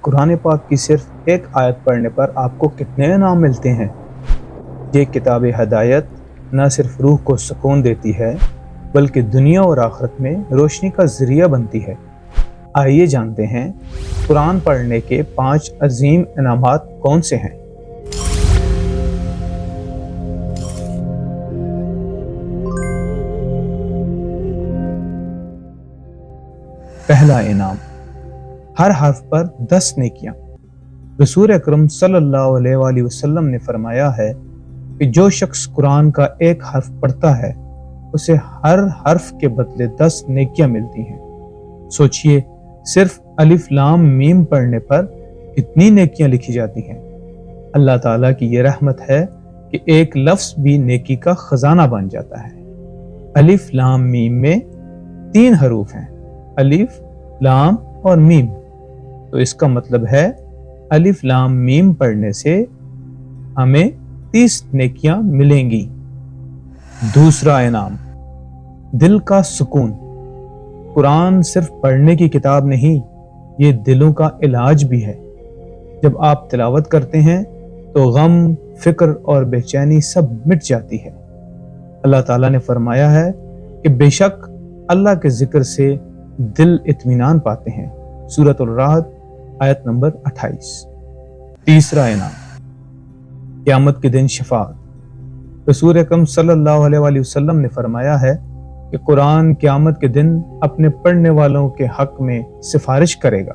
قرآن پاک کی صرف ایک آیت پڑھنے پر آپ کو کتنے انعام ملتے ہیں؟ یہ کتاب ہدایت نہ صرف روح کو سکون دیتی ہے بلکہ دنیا اور آخرت میں روشنی کا ذریعہ بنتی ہے۔ آئیے جانتے ہیں قرآن پڑھنے کے 5 عظیم انعامات کون سے ہیں۔ پہلا انعام، ہر حرف پر 10 نیکیاں۔ رسول اکرم صلی اللہ علیہ وآلہ وسلم نے فرمایا ہے کہ جو شخص قرآن کا ایک حرف پڑھتا ہے اسے ہر حرف کے بدلے 10 نیکیاں ملتی ہیں۔ سوچئے صرف الف لام میم پڑھنے پر کتنی نیکیاں لکھی جاتی ہیں۔ اللہ تعالیٰ کی یہ رحمت ہے کہ ایک لفظ بھی نیکی کا خزانہ بن جاتا ہے۔ الف لام میم میں 3 حروف ہیں، الف، لام اور میم، تو اس کا مطلب ہے الف لام میم پڑھنے سے ہمیں 30 نیکیاں ملیں گی۔ دوسرا انعام، دل کا سکون۔ قرآن صرف پڑھنے کی کتاب نہیں، یہ دلوں کا علاج بھی ہے۔ جب آپ تلاوت کرتے ہیں تو غم، فکر اور بے چینی سب مٹ جاتی ہے۔ اللہ تعالیٰ نے فرمایا ہے کہ بے شک اللہ کے ذکر سے دل اطمینان پاتے ہیں، سورۃ الرعد آیت نمبر 28۔ تیسرا انعام، قیامت کے دن شفاعت۔ رسول اکرم صلی اللہ علیہ وآلہ وسلم نے فرمایا ہے کہ قرآن قیامت کے دن اپنے پڑھنے والوں کے حق میں سفارش کرے گا۔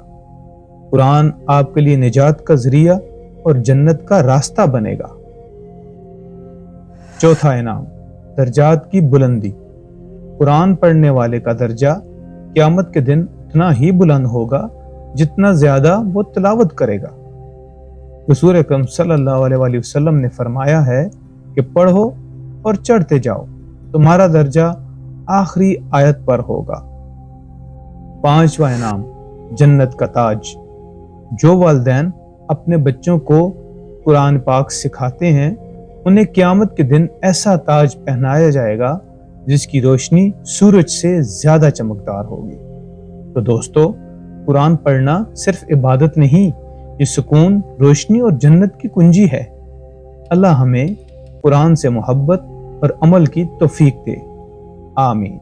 قرآن آپ کے لیے نجات کا ذریعہ اور جنت کا راستہ بنے گا۔ چوتھا انعام، درجات کی بلندی۔ قرآن پڑھنے والے کا درجہ قیامت کے دن اتنا ہی بلند ہوگا جتنا زیادہ وہ تلاوت کرے گا۔ رسول اکرم صلی اللہ علیہ وآلہ وسلم نے فرمایا ہے کہ پڑھو اور چڑھتے جاؤ، تمہارا درجہ آخری آیت پر ہوگا۔ پانچواں انعام، جنت کا تاج۔ جو والدین اپنے بچوں کو قرآن پاک سکھاتے ہیں انہیں قیامت کے دن ایسا تاج پہنایا جائے گا جس کی روشنی سورج سے زیادہ چمکدار ہوگی۔ تو دوستو، قرآن پڑھنا صرف عبادت نہیں، یہ سکون، روشنی اور جنت کی کنجی ہے۔ اللہ ہمیں قرآن سے محبت اور عمل کی توفیق دے، آمین۔